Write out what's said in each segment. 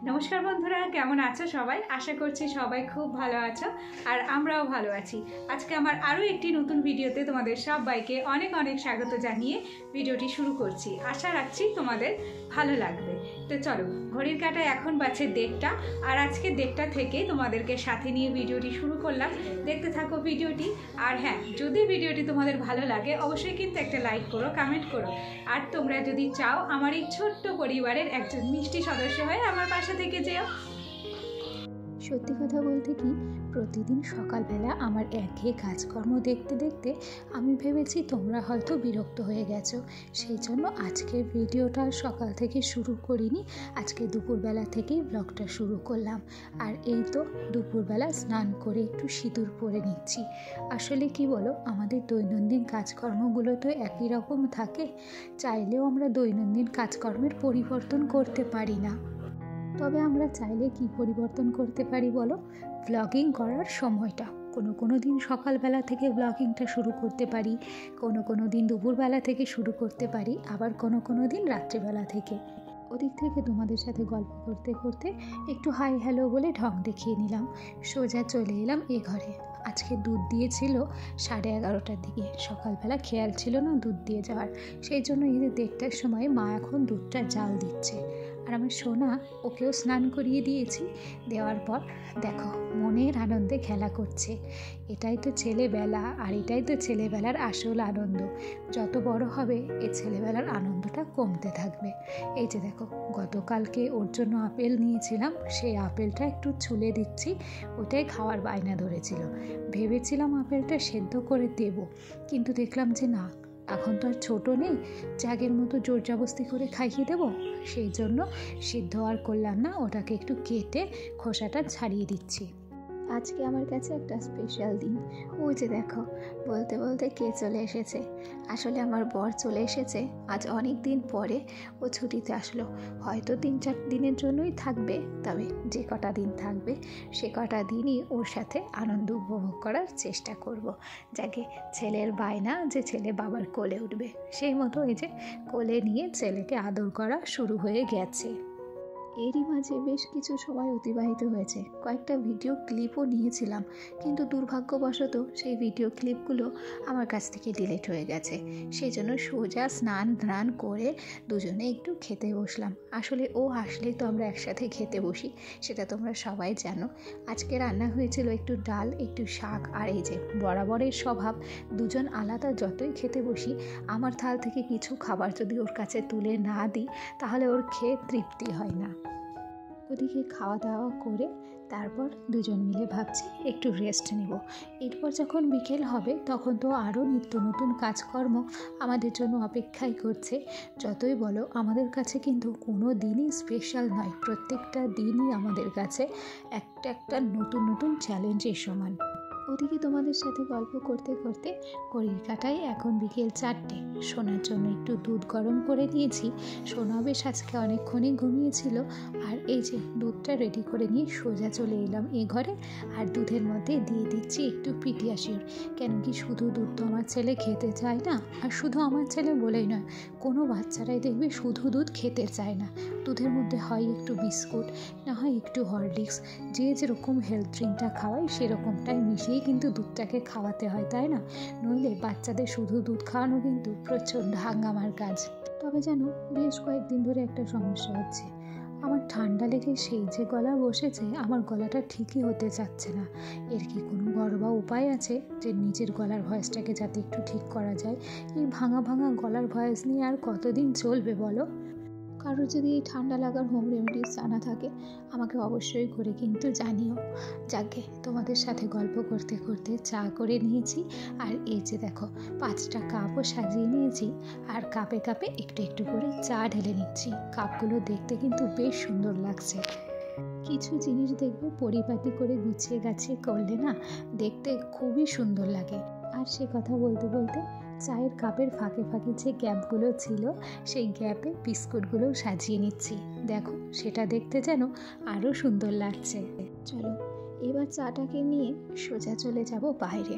নমস্কার বন্ধুরা, কেমন আছো সবাই? আশা করছি সবাই খুব ভালো আছো আর আমরাও ভালো আছি। আজকে আমার আরও একটি নতুন ভিডিওতে তোমাদের সবাইকে অনেক অনেক স্বাগত জানিয়ে ভিডিওটি শুরু করছি। আশা রাখছি তোমাদের ভালো লাগবে। তো চলো, ঘড়ির কাঁটায় এখন বাজছে 1:30 আর আজকে 1:30 থেকে তোমাদেরকে সাথে নিয়ে ভিডিওটি শুরু করলাম। দেখতে থাকো ভিডিওটি। আর হ্যাঁ, যদি ভিডিওটি তোমাদের ভালো লাগে অবশ্যই কিন্তু একটা লাইক করো, কমেন্ট করো। আর তোমরা যদি চাও আমার এই ছোট্ট পরিবারের একজন মিষ্টি সদস্য হয়ে আমার পাশে থেকে যেও। সত্যি কথা বলতে কি, প্রতিদিন সকালবেলা আমার একঘেয়ে কাজকর্ম দেখতে দেখতে আমি ভেবেছি তোমরা হয়তো বিরক্ত হয়ে গেছো। সেই জন্য আজকের ভিডিওটা সকাল থেকে শুরু করিনি, আজকে দুপুরবেলা থেকেই ব্লগটা শুরু করলাম। আর এই তো দুপুরবেলা স্নান করে একটু সিঁদুর পরে নিচ্ছি। আসলে কি বলো, আমাদের দৈনন্দিন কাজকর্মগুলো তো একই রকম থাকে, চাইলেও আমরা দৈনন্দিন কাজকর্মের পরিবর্তন করতে পারি না। তবে আমরা চাইলে কি পরিবর্তন করতে পারি বলো? ব্লগিং করার সময়টা কোনো দিন সকালবেলা থেকে ব্লগিংটা শুরু করতে পারি, কোনো দিন দুপুরবেলা থেকে শুরু করতে পারি, আবার কোনো দিন রাত্রিবেলা থেকে। ওদিক থেকে তোমাদের সাথে গল্প করতে করতে একটু হাই হ্যালো বলে ঢং দেখিয়ে নিলাম। সোজা চলে এলাম এ ঘরে। আজকে দুধ দিয়েছিল 11:30টার দিকে, সকালবেলা খেয়াল ছিল না দুধ দিয়ে যাওয়ার, সেই জন্য এই যে 1:30টার সময় মা এখন দুধটা জাল দিচ্ছে। আর আমার সোনা, ওকেও স্নান করিয়ে দিয়েছি। দেওয়ার পর দেখো মনের আনন্দে খেলা করছে। এটাই তো ছেলেবেলা, আর এটাই তো ছেলেবেলার আসল আনন্দ। যত বড় হবে এই ছেলেবেলার আনন্দটা কমতে থাকবে। এই যে দেখো, গতকালকে ওর জন্য আপেল নিয়েছিলাম, সেই আপেলটা একটু ছুলে দিচ্ছি, ওটাই খাওয়ার বায়না ধরেছিল। ভেবেছিলাম আপেলটা সেদ্ধ করে দেব, কিন্তু দেখলাম যে না, এখন তো আর ছোটো নেই যে আগের মতো জোর জবস্তি করে খাইয়ে দেবো। সেই জন্য সিদ্ধ আর করলাম না, ওটাকে একটু কেটে খোসাটা ছাড়িয়ে দিচ্ছি। আজকে আমার কাছে একটা স্পেশাল দিন। ওই যে দেখো, বলতে বলতে কে চলে এসেছে। আসলে আমার বর চলে এসেছে আজ অনেক দিন পরে। ও ছুটিতে আসলো, হয়তো 3-4 দিনের জন্যই থাকবে, তবে যে কটা দিন থাকবে সে কটা দিনই ওর সাথে আনন্দ উপভোগ করার চেষ্টা করব। যাকে ছেলের বায়না যে ছেলে বাবার কোলে উঠবে, সেই মতো এই যে কোলে নিয়ে ছেলেকে আদর করা শুরু হয়ে গেছে। এরই মাঝে বেশ কিছু সময় অতিবাহিত হয়েছে, কয়েকটা ভিডিও ক্লিপও নিয়েছিলাম, কিন্তু দুর্ভাগ্যবশত সেই ভিডিও ক্লিপগুলো আমার কাছ থেকে ডিলিট হয়ে গেছে। সেই জন্য সোজা স্নান করে দুজনে একটু খেতে বসলাম। আসলে ও আসলে তো আমরা একসাথে খেতে বসি, সেটা তোমরা সবাই জানো। আজকে রান্না হয়েছিল একটু ডাল, একটু শাক, আর এই যে বরাবরের স্বভাব, দুজন আলাদা যতই খেতে বসি, আমার থাল থেকে কিছু খাবার যদি ওর কাছে তুলে না দিই তাহলে ওর খেয়ে তৃপ্তি হয় না। ওদিকে খাওয়া দাওয়া করে তারপর দুজন মিলে ভাবছি একটু রেস্ট নেব। এরপর যখন বিকেল হবে তখন তো আরও নিত্য নতুন কাজকর্ম আমাদের জন্য অপেক্ষাই করছে। যতই বলো, আমাদের কাছে কিন্তু কোনো দিনই স্পেশাল নয়, প্রত্যেকটা দিনই আমাদের কাছে একটা নতুন চ্যালেঞ্জের সমান। ওদিকে তোমাদের সাথে গল্প করতে করতে ঘড়ির কাঁটায় এখন বিকেল 4টে। সোনার জন্য একটু দুধ গরম করে নিয়েছি। সোনা বেশ আজকে অনেকক্ষণই ঘুমিয়েছিল। আর এই যে দুধটা রেডি করে নিয়ে সোজা চলে এলাম এ ঘরে। আর দুধের মধ্যে দিয়ে দিচ্ছি একটু পিডিয়াশিওর। কেন কি, শুধু দুধ তো আমার ছেলে খেতে চায় না, আর শুধু আমার ছেলে বলেই নয়, কোনো বাচ্চারাই দেখবে শুধু দুধ খেতে চায় না। দুধের মধ্যে হয় একটু বিস্কুট, না হয় একটু হরলিক্স, যে যেরকম হেলথ ড্রিঙ্কটা খাওয়াই সেরকমটাই মিশিয়ে কিন্তু দুধটাকে খাওয়াতে হয়, তাই না? নইলে বাচ্চাদের শুধু দুধ খাওয়ানো কিন্তু প্রচণ্ড হাঙ্গামার কাজ। তবে জানো, বেশ কয়েকদিন ধরে একটা সমস্যা হচ্ছে। আমার ঠান্ডা লেগে সেই যে গলা বসেছে, আমার গলাটা ঠিকই হতে চাচ্ছে না। এর কি কোনো ঘরোয়া উপায় আছে যে নিজের গলার ভয়েসটাকে যাতে একটু ঠিক করা যায়? এই ভাঙা গলার ভয়েস নিয়ে আর কতদিন চলবে বলো? কারোর যদি এই ঠান্ডা লাগার হোম রেমেডিস জানা থাকে আমাকে অবশ্যই করে কিন্তু জানিও। যাকে তোমাদের সাথে গল্প করতে করতে চা করে নিয়েছি। আর এই যে দেখো, 5টা কাপও সাজিয়ে নিয়েছি, আর কাপে কাপে একটু করে চা ঢেলে নিচ্ছি। কাপগুলো দেখতে কিন্তু বেশ সুন্দর লাগছে। কিছু জিনিস দেখবে পরিপাটি করে গুছিয়ে গাছিয়ে করলে না, দেখতে খুবই সুন্দর লাগে। আর সে কথা বলতে বলতে চায়ের কাপের ফাঁকে যে গ্যাপগুলো ছিল সেই গ্যাপে বিস্কুটগুলোও সাজিয়ে নিচ্ছি। দেখো, সেটা দেখতে যেন আরও সুন্দর লাগছে। চলো, এবার চাটাকে নিয়ে সোজা চলে যাব বাইরে।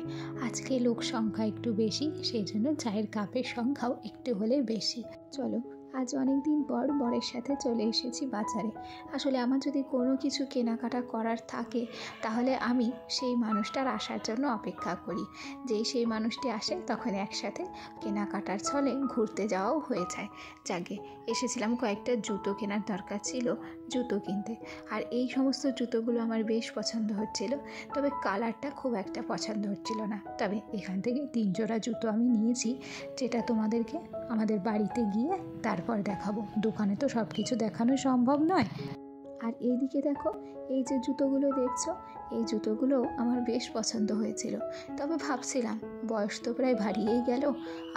আজকে লোক সংখ্যা একটু বেশি, সেই জন্য চায়ের কাপের সংখ্যাও একটু হলে বেশি। চলো আজ অনেক দিন পর বরের সাথে চলে এসেছি বাজারে। আসলে আমার যদি কোনো কিছু কেনাকাটা করার থাকে তাহলে আমি সেই মানুষটার আসার জন্য অপেক্ষা করি। যেই সেই মানুষটি আসে তখন একসাথে কেনাকাটার ছলে ঘুরতে যাওয়াও হয়ে যায়। যাকে এসেছিলাম কয়েকটা জুতো কেনার দরকার ছিল, জুতো কিনতে। আর এই সমস্ত জুতোগুলো আমার বেশ পছন্দ হচ্ছিল, তবে কালারটা খুব একটা পছন্দ হচ্ছিল না। তবে এখান থেকে 3 জোড়া জুতো আমি নিয়েছি, যেটা তোমাদেরকে আমাদের বাড়িতে গিয়ে তারপর দেখাবো। দোকানে তো সব কিছু দেখানো সম্ভব নয়। আর এইদিকে দেখো, এই যে জুতোগুলো দেখছো, এই জুতোগুলো আমার বেশ পছন্দ হয়েছিল। তবে ভাবছিলাম বয়স তো প্রায় ভারিয়েই গেল,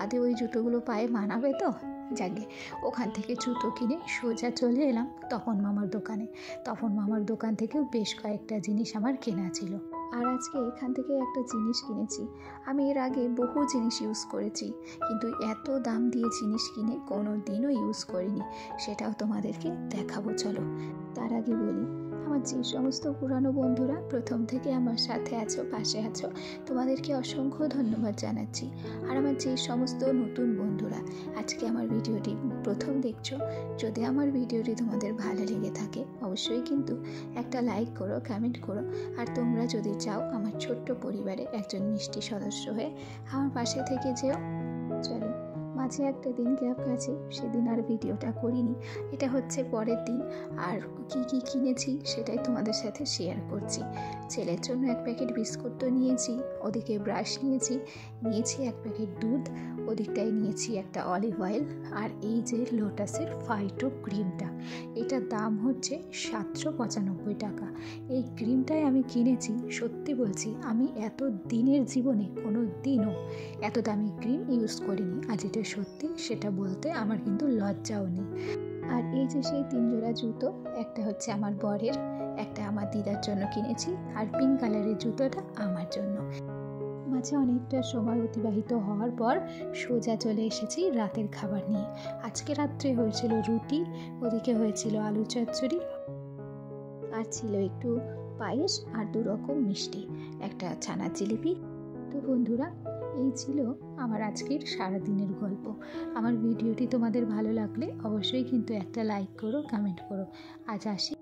আদে ওই জুতোগুলো পায়ে মানাবে তো। যাকে ওখান থেকে জুতো কিনে সোজা চলে এলাম তপন মামার দোকানে। তপন মামার দোকান থেকেও বেশ কয়েকটা জিনিস আমার কেনা ছিল। আর আজকে এখান থেকে একটা জিনিস কিনেছি। আমি এর আগে বহু জিনিস ইউজ করেছি, কিন্তু এত দাম দিয়ে জিনিস কিনে কোনো দিনও ইউজ করিনি। সেটাও তোমাদেরকে দেখাবো, চলো। তার আগে বলি, আমার যে সমস্ত পুরানো বন্ধুরা প্রথম থেকে আমার সাথে আছো, পাশে আছো, তোমাদেরকে অসংখ্য ধন্যবাদ জানাচ্ছি। আর আমার যে সমস্ত নতুন বন্ধুরা আজকে আমার ভিডিওটি প্রথম দেখছো, যদি আমার ভিডিওটি তোমাদের ভালো লেগে থাকে অবশ্যই কিন্তু একটা লাইক করো, কমেন্ট করো। আর তোমরা যদি চাও আমার ছোট্ট পরিবারে একজন মিষ্টি সদস্য হয়ে আমার পাশে থেকে যেও। চলো, মাঝে একটা দিন গ্যাপ গেছে, সেদিন আর ভিডিওটা করিনি। এটা হচ্ছে পরের দিন। আর কি কি কিনেছি সেটাই তোমাদের সাথে শেয়ার করছি। ছেলের জন্য 1 প্যাকেট বিস্কুট তো নিয়েছি, ওদিকে ব্রাশ নিয়েছি 1 প্যাকেট দুধ, ওদিকটায় নিয়েছি একটা অলিভ অয়েল। আর এই যে লোটাসের ফাইটো ক্রিমটা, এটার দাম হচ্ছে 795 টাকা। এই ক্রিমটাই আমি কিনেছি। সত্যি বলছি, আমি এত দিনের জীবনে কোনো দিনও এত দামি ক্রিম ইউজ করিনি। আজ এটা সত্যি, সেটা বলতে আমার কিন্তু লজ্জাও নেই। আর এই যে সেই 3 জোড়া জুতো, একটা হচ্ছে আমার বরের, একটা আমার দিদার জন্য কিনেছি, আর পিঙ্ক কালারের জুতোটা আমার জন্য। মাঝে অনেকটা সময় অতিবাহিত হওয়ার পর সোজা চলে এসেছি রাতের খাবার নিয়ে। আজকে রাত্রে হয়েছিল রুটি, ওদিকে হয়েছিল আলু চচ্চড়ি, আর ছিল একটু পায়েস আর 2 রকম মিষ্টি, একটা ছানা জিলিপি। তো বন্ধুরা, এই ছিল আমার আজকের সারাদিনের গল্প। আমার ভিডিওটি তোমাদের ভালো লাগলে অবশ্যই কিন্তু একটা লাইক করো, কমেন্ট করো। আজ আসি।